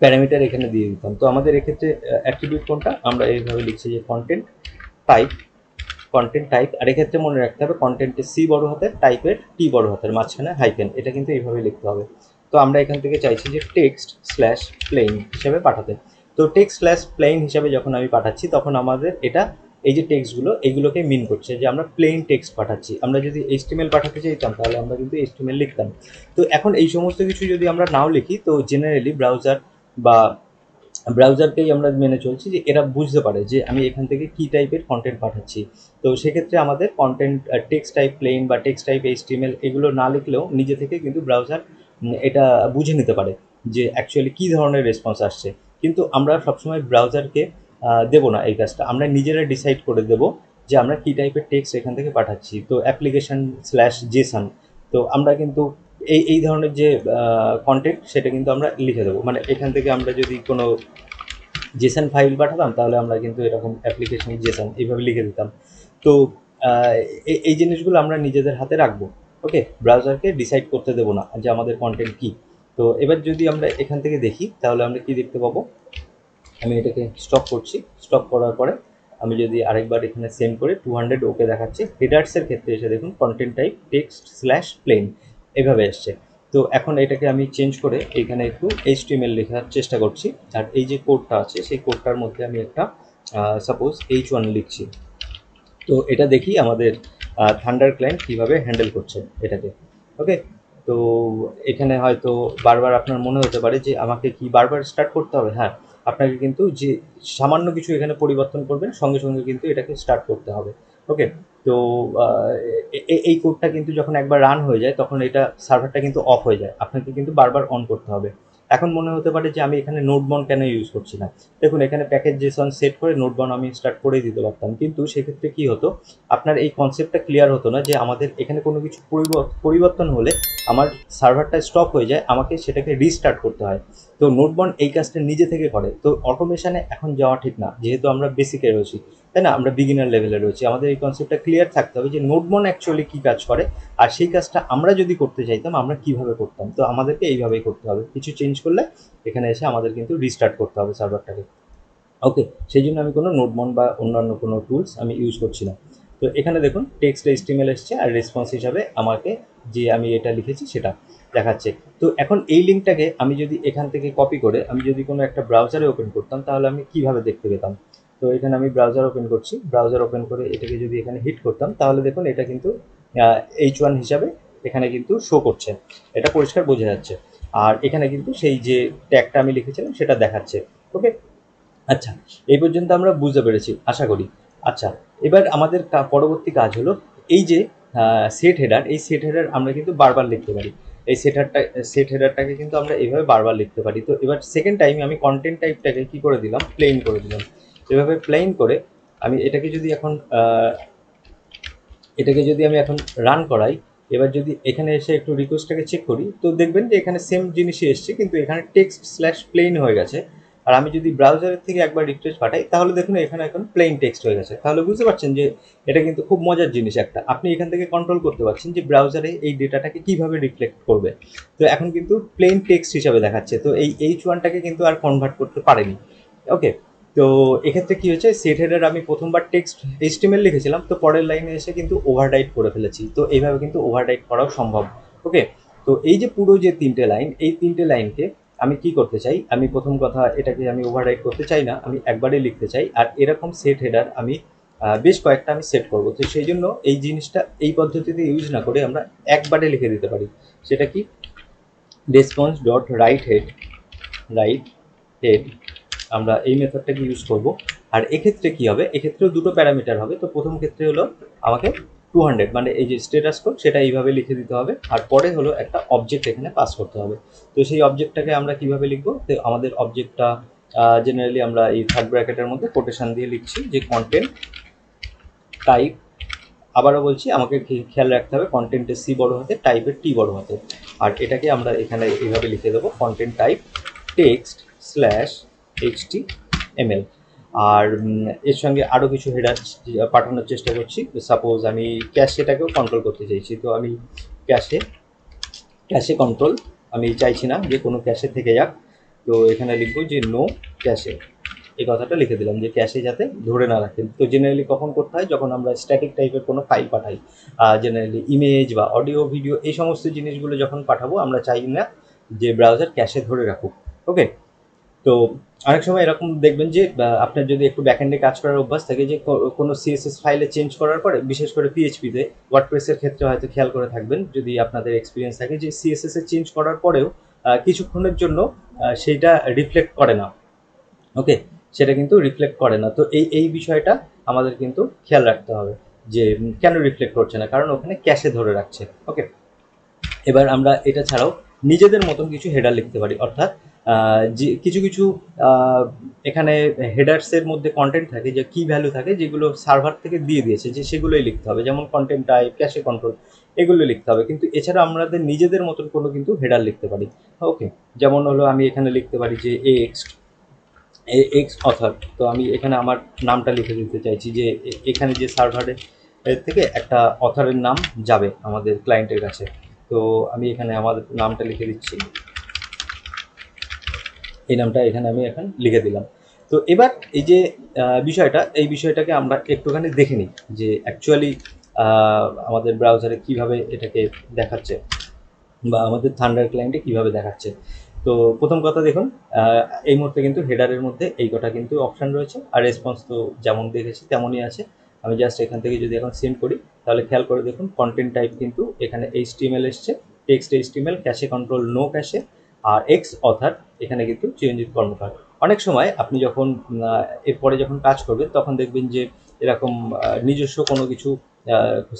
প্যারামিটার এখানে দিয়ে দিতাম। তো আমাদের এক্ষেত্রে অ্যাট্রিবিউট কোনটা, আমরা এইভাবে লিখছি যে কন্টেন্ট টাইপ, আর এক্ষেত্রে মনে রাখতে হবে কন্টেন্টের সি বড় হাতের, টাইপের টি বড় হাতের, মাঝখানে হাইফেন, এটা কিন্তু এইভাবে লিখতে হবে। তো আমরা এখান থেকে চাইছি যে টেক্সট/প্লেন হিসেবে পাঠাতে। তো টেক্সট/প্লেন হিসাবে যখন আমি পাঠাচ্ছি তখন আমাদের এটা এই যে টেক্সটগুলো এইগুলোকে মিন করছে যে আমরা প্লেন টেক্সট পাঠাচ্ছি। আমরা যদি HTML পাঠাতে চাইতাম তাহলে আমরা কিন্তু HTML লিখতাম। তো এখন এই সমস্ত কিছু যদি আমরা নাও লিখি, তো জেনারেলি বা ব্রাউজারকেই আমরা মেনে চলছি যে এরা বুঝতে পারে যে আমি এখান থেকে কী টাইপের কন্টেন্ট পাঠাচ্ছি। তো সেক্ষেত্রে আমাদের কন্টেন্ট টেক্সট টাইপ প্লেন বা টেক্সট টাইপ HTML এগুলো না লিখলেও নিজে থেকে কিন্তু ব্রাউজার এটা বুঝে নিতে পারে যে অ্যাকচুয়ালি কী ধরনের রেসপন্স আসছে। কিন্তু আমরা সবসময় ব্রাউজারকে দেবো না এই কাজটা, আমরা নিজেরা ডিসাইড করে দেবো যে আমরা কী টাইপের টেক্সট এখান থেকে পাঠাচ্ছি। তো অ্যাপ্লিকেশন/জেসন, তো আমরা কিন্তু এই ধরনের যে কন্টেন্ট সেটা কিন্তু আমরা লিখে দেবো, মানে এখান থেকে আমরা যদি কোনো জেসন ফাইল পাঠাতাম তাহলে আমরা কিন্তু এরকম অ্যাপ্লিকেশন জেসন এইভাবে লিখে দিতাম। তো আহ, এই জিনিসগুলো আমরা নিজেদের হাতে রাখবো। ওকে, ব্রাউজারকে ডিসাইড করতে দেবো না যে আমাদের কন্টেন্ট কী। তো এবার যদি আমরা এখান থেকে দেখি তাহলে আমরা কি দেখতে পাবো, আমি এটাকে স্টপ করছি, স্টপ করার পরে আমি যদি আরেকবার এখানে সেন্ড করে 200 ওকে দেখাচ্ছে। হেডার্সের ক্ষেত্রে এসে দেখুন কন্টেন্ট টাইপ টেক্সট/প্লেন এভাবে এসছে। তো এখন এটাকে আমি চেঞ্জ করে এখানে একটু HTML লেখার চেষ্টা করছি, আর এই যে কোডটা আছে সেই কোডটার মধ্যে আমি একটা সাপোজ H1 লিখছি। তো এটা দেখি আমাদের থান্ডার ক্লায়েন্ট কীভাবে হ্যান্ডেল করছে এটাকে। ওকে, তো এখানে হয়তো বারবার আপনার মনে হতে পারে যে আমাকে কি বারবার স্টার্ট করতে হবে। হ্যাঁ, আপনাকে কিন্তু যে সামান্য কিছু এখানে পরিবর্তন করবেন সঙ্গে সঙ্গে কিন্তু এটাকে স্টার্ট করতে হবে। ওকে, তো এই কোডটা কিন্তু যখন একবার রান হয়ে যায় তখন এটা সার্ভারটা কিন্তু অফ হয়ে যায়, আপনাকে কিন্তু বারবার অন করতে হবে। এখন মনে হতে পারে যে আমি এখানে নোটবন কেন ইউজ করছি না, দেখুন এখানে প্যাকেজ জেসন সেট করে নোটবন আমি স্টার্ট করেই দিতে পারতাম, কিন্তু সেক্ষেত্রে কি হতো, আপনার এই কনসেপ্টটা ক্লিয়ার হতো না যে আমাদের এখানে কোনো কিছু পরিবর্তন হলে আমার সার্ভারটা স্টপ হয়ে যায়, আমাকে সেটাকে রিস্টার্ট করতে হয়। তো নোটবন্ড এই কাজটা নিজে থেকে করে। তো অটোমেশনে এখন যাওয়া ঠিক না, যেহেতু আমরা বেসিকে রয়েছি, তাই না, আমরা বিগিনার লেভেলে রয়েছি। আমাদের এই কনসেপ্টটা ক্লিয়ার থাকতে হবে যে নোটবন্ড অ্যাকচুয়ালি কী কাজ করে, আর সেই কাজটা আমরা যদি করতে চাইতাম আমরা কিভাবে করতাম। তো আমাদেরকে এইভাবেই করতে হবে, কিছু চেঞ্জ করলে এখানে এসে আমাদের কিন্তু রিস্টার্ট করতে হবে সার্ভারটাকে। ওকে, সেই জন্য আমি কোনো নোটবন্ড বা অন্যান্য কোনো টুলস আমি ইউজ করছি না। তো এখানে দেখুন টেক্সট HTML এসছে, আর রেসপন্স হিসাবে আমাকে যে আমি এটা লিখেছি সেটা দেখাচ্ছে। তো এখন এই লিঙ্কটাকে আমি যদি এখান থেকে কপি করে আমি যদি কোনো একটা ব্রাউজারে ওপেন করতাম, তাহলে আমি কিভাবে দেখতে পেতাম। তো এখানে আমি ব্রাউজার ওপেন করছি, ব্রাউজার ওপেন করে এটাকে যদি এখানে হিট করতাম, তাহলে দেখুন এটা কিন্তু H1 হিসাবে এখানে কিন্তু শো করছে, এটা পরিষ্কার বোঝা যাচ্ছে। আর এখানে কিন্তু সেই যে ট্যাগটা আমি লিখেছিলাম সেটা দেখাচ্ছে। ওকে, আচ্ছা, এই পর্যন্ত আমরা বুঝতে পেরেছি আশা করি। আচ্ছা, এবার আমাদের পরবর্তী কাজ হলো এই যে সেট হেডার, এই সেট হেডার আমরা কিন্তু বারবার লিখতে পারি। এই সেট হেডারটাকে কিন্তু আমরা এইভাবে বারবার লিখতে পারি। তো এবার সেকেন্ড টাইম আমি কন্টেন্ট টাইপটাকে কী করে দিলাম, প্লেন করে দিলাম। এভাবে প্লেন করে আমি এটাকে যদি এখন এখন রান করাই, এবার যদি এখানে এসে একটু রিকোয়েস্টটাকে চেক করি, তো দেখবেন যে এখানে সেম জিনিসই এসছে, কিন্তু এখানে টেক্সট স্ল্যাশ প্লেন হয়ে গেছে। আর আমি যদি ব্রাউজারের থেকে একবার রিফ্রেশ পাঠাই, তাহলে দেখুন এখানে এখন প্লেন টেক্সট হয়ে গেছে। তাহলে বুঝতে পারছেন যে এটা কিন্তু খুব মজার জিনিস একটা। আপনি এখান থেকে কন্ট্রোল করতে পারছেন যে ব্রাউজারে এই ডেটাটাকে কীভাবে রিফ্লেক্ট করবে। তো এখন কিন্তু প্লেন টেক্সট হিসাবে দেখাচ্ছে। তো এই H1টাকে কিন্তু আর কনভার্ট করতে পারেনি। ওকে, তো এক্ষেত্রে কী হয়েছে, সেট হেডার আমি প্রথমবার টেক্সট HTML লিখেছিলাম, তো পরের লাইনে এসে কিন্তু ওভাররাইট করে ফেলেছি। তো এইভাবে কিন্তু ওভাররাইট করাও সম্ভব। ওকে, তো এই যে পুরো যে 3টে লাইন, এই 3টে লাইনকে আমি কি করতে চাই, আমি প্রথম কথা এটাকে আমি ওভাররাইট করতে চাই না, আমি একবারেই লিখতে চাই। আর এরকম সেট হেডার আমি বেশ কয়েকটা আমি সেট করব। তো সেই জন্য এই জিনিসটা এই পদ্ধতিতে ইউজ না করে আমরা একবারে লিখে দিতে পারি। সেটা কি, রেসপন্স ডট রাইট হেড, আমরা এই মেথডটাকে ইউজ করব। আর এক্ষেত্রে কি হবে, এক্ষেত্রেও দুটো প্যারামিটার হবে। তো প্রথম ক্ষেত্রে হলো আমাকে 200 মানে এই যে স্ট্যাটাস কোড সেটা এইভাবে লিখে দিতে হবে, আর পরে হলো একটা অবজেক্ট এখানে পাস করতে হবে। তো সেই অবজেক্টটাকে আমরা কিভাবে লিখবো, তো আমাদের অবজেক্টটা জেনারেলি আমরা এই থার্ড ব্র্যাকেটের মধ্যে কোটেশন দিয়ে লিখছি যে কন্টেন্ট টাইপ, আবারও বলছি আমাকে খেয়াল রাখতে হবে কন্টেন্টের C বড় হাতে, টাইপের T বড় হাতে। আর এটাকে আমরা এখানে এইভাবে লিখে দেবো content type text slash HTML। আর এর সঙ্গে আরও কিছু হেডার পাঠানোর চেষ্টা করছি। সাপোজ আমি ক্যাশেটাকেও কন্ট্রোল করতে চাইছি, তো আমি ক্যাশে কন্ট্রোল আমি চাইছি না যে কোনো ক্যাশে থেকে যাক। তো এখানে লিখবো যে নো ক্যাশে, এই কথাটা লিখে দিলাম যে ক্যাশে যাতে ধরে না রাখেন। তো জেনারেলি কখন করতে হয়, যখন আমরা স্ট্যাটিক টাইপের কোনো ফাইল পাঠাই, জেনারেলি ইমেজ বা অডিও ভিডিও এই সমস্ত জিনিসগুলো যখন পাঠাবো, আমরা চাই না যে ব্রাউজার ক্যাশে ধরে রাখুক। ওকে, তো অনেক সময় এরকম দেখবেন যে আপনার যদি একটু ব্যাকএন্ডে কাজ করার অভ্যাস থাকে, যে কোনো CSS ফাইলে চেঞ্জ করার পরে, বিশেষ করে PHPতে, ওয়ার্ডপ্রেসের ক্ষেত্রে হয়তো খেয়াল করে থাকবেন যদি আপনাদের এক্সপিরিয়েন্স থাকে, যে CSS এ চেঞ্জ করার পরেও কিছুক্ষণের জন্য সেইটা রিফ্লেক্ট করে না। ওকে, সেটা কিন্তু রিফ্লেক্ট করে না। তো এই বিষয়টা আমাদের কিন্তু খেয়াল রাখতে হবে যে কেন রিফ্লেক্ট করছে না, কারণ ওখানে ক্যাশে ধরে রাখছে। ওকে, এবার আমরা এটা ছাড়াও নিজেদের মতন কিছু হেডার লিখতে পারি, অর্থাৎ যে কিছু এখানে হেডার্সের মধ্যে কন্টেন্ট থাকে, যে কি ভ্যালু থাকে, যেগুলো সার্ভার থেকে দিয়ে দিয়েছে, যে সেগুলোই লিখতে হবে, যেমন কন্টেন্ট টাইপ, ক্যাশে কন্ট্রোল, এগুলো লিখতে হবে। কিন্তু এছাড়া আমাদের নিজেদের মতন কোনো কিন্তু হেডার লিখতে পারি। ওকে, যেমন হলো আমি এখানে লিখতে পারি যে এক্স অথর। তো আমি এখানে আমার নামটা লিখে দিতে চাইছি, যে এখানে যে সার্ভারের থেকে একটা অথরের নাম যাবে আমাদের ক্লায়েন্টের কাছে। তো আমি এখানে আমার নামটা লিখে দিচ্ছি, এই নামটা এখানে আমি এখন লিখে দিলাম। তো এবার এই যে এই বিষয়টাকে আমরা একটুখানি দেখে নিই যে অ্যাকচুয়ালি আমাদের ব্রাউজারে কিভাবে এটাকে দেখাচ্ছে, বা আমাদের থান্ডার ক্লায়েন্টে কীভাবে দেখাচ্ছে। তো প্রথম কথা দেখুন, এই মুহূর্তে কিন্তু হেডারের মধ্যে এই কটা কিন্তু অপশান রয়েছে, আর রেসপন্স তো যেমন দেখেছি তেমনই আছে। আমি জাস্ট এখান থেকে যদি এখন সেন্ড করি, তাহলে খেয়াল করে দেখুন কন্টেন্ট টাইপ কিন্তু এখানে HTML এসছে, টেক্সট HTML, ক্যাশে কন্ট্রোল নো ক্যাশে, আর এক্স অথার এখানে কিন্তু চিরঞ্জিত কর্মকার। অনেক সময় আপনি যখন এরপরে যখন কাজ করবেন, তখন দেখবেন যে এরকম নিজস্ব কোনো কিছু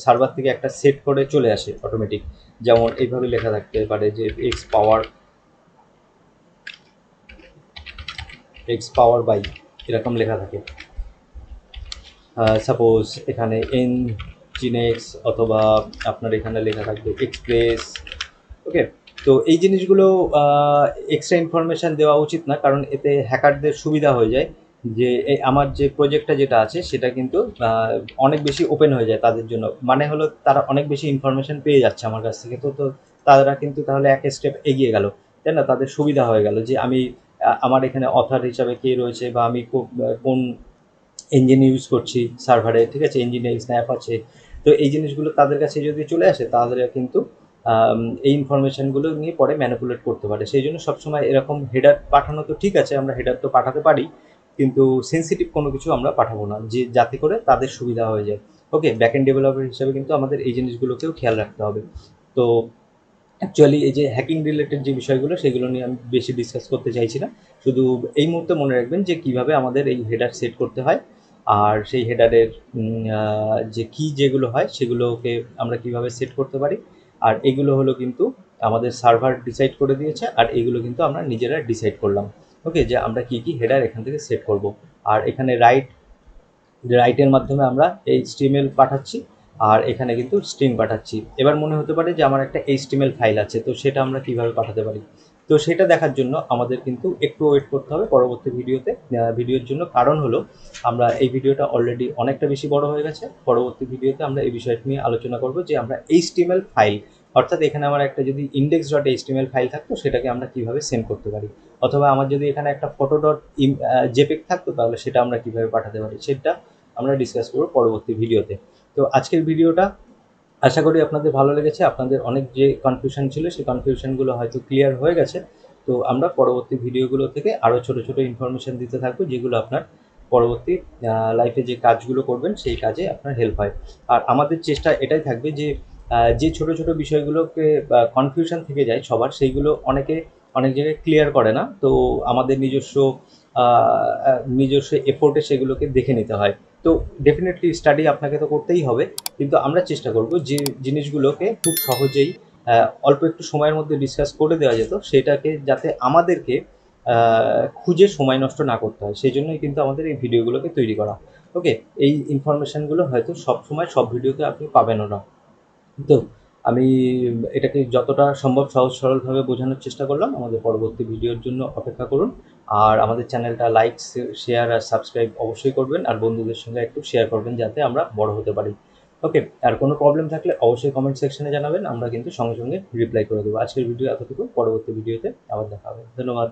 সার্ভার থেকে একটা সেট করে চলে আসে অটোমেটিক। যেমন এইভাবে লেখা থাকতে পারে যে এক্স পাওয়ার বাই, এরকম লেখা থাকে। সাপোজ এখানে জিনেক্স, অথবা আপনার এখানে লেখা থাকবে এক্সপ্রেস। ওকে, তো এই জিনিসগুলো এক্সট্রা ইনফরমেশান দেওয়া উচিত না, কারণ এতে হ্যাকারদের সুবিধা হয়ে যায় যে আমার যে প্রজেক্টটা যেটা আছে সেটা কিন্তু অনেক বেশি ওপেন হয়ে যায় তাদের জন্য। মানে হলো তারা অনেক বেশি ইনফরমেশান পেয়ে যাচ্ছে আমার কাছ থেকে, তো তারা কিন্তু তাহলে এক স্টেপ এগিয়ে গেল, তাই না? তাদের সুবিধা হয়ে গেল যে আমি আমার এখানে অথার হিসাবে কে রয়েছে, বা আমি কোন ইঞ্জিন ইউজ করছি সার্ভারে, ঠিক আছে, ইঞ্জিনিয়ারিং স্ন্যাপ আছে। তো এই জিনিসগুলো তাদের কাছে যদি চলে আসে তাহলে কিন্তু এই ইনফরমেশানগুলো নিয়ে পরে ম্যানিপুলেট করতে পারে। সেই জন্য সবসময় এরকম হেডার পাঠানো তো ঠিক আছে, আমরা হেডার তো পাঠাতে পারি, কিন্তু সেন্সিটিভ কোনো কিছু আমরা পাঠাবো না, যে যাতে করে তাদের সুবিধা হয়ে যায়। ওকে, ব্যাকএন্ড ডেভেলপার হিসেবে কিন্তু আমাদের এই জিনিসগুলোকেও খেয়াল রাখতে হবে। তো অ্যাকচুয়ালি এই যে হ্যাকিং রিলেটেড যে বিষয়গুলো সেগুলো নিয়ে আমি বেশি ডিসকাস করতে চাইছি না। শুধু এই মুহূর্তে মনে রাখবেন যে কীভাবে আমাদের এই হেডার সেট করতে হয়, আর সেই হেডারের যে কী যেগুলো হয় সেগুলোকে আমরা কীভাবে সেট করতে পারি। আর এগুলো হলো কিন্তু আমাদের সার্ভার ডিসাইড করে দিয়েছে, আর এগুলো কিন্তু আমরা নিজেরা ডিসাইড করলাম। ওকে, যে আমরা কী কী হেডার এখান থেকে সেট করব। আর এখানে রাইটের মাধ্যমে আমরা HTML পাঠাচ্ছি, আর এখানে কিন্তু স্ট্রিং পাঠাচ্ছি। এবার মনে হতে পারে যে আমার একটা HTML ফাইল আছে, তো সেটা আমরা কিভাবে পাঠাতে পারি। তো সেটা দেখার জন্য আমাদের কিন্তু একটু ওয়েট করতে হবে পরবর্তী ভিডিওর জন্য। কারণ হলো আমরা এই ভিডিওটা অলরেডি অনেকটা বেশি বড় হয়ে গেছে। পরবর্তী ভিডিওতে আমরা এই বিষয়টা নিয়ে আলোচনা করব যে আমরা HTML ফাইল, অর্থাৎ এখানে আমার একটা যদি index.html ফাইল থাকতো সেটাকে আমরা কিভাবে সেন্ড করতে পারি, অথবা আমার যদি এখানে একটা photo.jpeg থাকতো তাহলে সেটা আমরা কিভাবে পাঠাতে পারি, সেটা আমরা ডিসকাস করব পরবর্তী ভিডিওতে। তো আজকের ভিডিওটা আশা করি আপনাদের ভালো লেগেছে। আপনাদের অনেক যে কনফিউশন ছিল সেই কনফিউশনগুলো হয়তো ক্লিয়ার হয়ে গেছে। তো আমরা পরবর্তী ভিডিওগুলো থেকে আরও ছোটো ছোটো ইনফরমেশান দিতে থাকবো, যেগুলো আপনার পরবর্তী লাইফে যে কাজগুলো করবেন সেই কাজে আপনার হেল্প হয়। আর আমাদের চেষ্টা এটাই থাকবে যে যে ছোটো ছোটো বিষয়গুলোকে কনফিউশন থেকে যায় সবার, সেইগুলো অনেকে অনেক জায়গায় ক্লিয়ার করে না। তো আমাদের নিজস্ব এফোর্টে সেগুলোকে দেখে নিতে হয়। তো ডেফিনেটলি স্টাডি আপনাকে তো করতেই হবে, কিন্তু আমরা চেষ্টা করব যে জিনিসগুলোকে খুব সহজেই অল্প একটু সময়ের মধ্যে ডিসকাস করে দেওয়া যেত, সেটাকে যাতে আমাদেরকে খুঁজে সময় নষ্ট না করতে হয়, সেই জন্যই কিন্তু আমাদের এই ভিডিওগুলোকে তৈরি করা। ওকে, এই ইনফরমেশানগুলো হয়তো সবসময় সব ভিডিওতে আপনি পাবেনও না। তো আমি এটাকে যতটা সম্ভব সহজ সরলভাবে বোঝানোর চেষ্টা করলাম। আমাদের পরবর্তী ভিডিওর জন্য অপেক্ষা করুন। আর আমাদের চ্যানেলটা লাইক, শেয়ার আর সাবস্ক্রাইব অবশ্যই করবেন, আর বন্ধুদের সঙ্গে একটু শেয়ার করবেন যাতে আমরা বড় হতে পারি। ওকে, আর কোনো প্রবলেম থাকলে অবশ্যই কমেন্ট সেকশনে জানাবেন, আমরা কিন্তু সঙ্গে সঙ্গে রিপ্লাই করে দেবো। আজকের ভিডিও এতটুকু, পরবর্তী ভিডিওতে আবার দেখা হবে। ধন্যবাদ।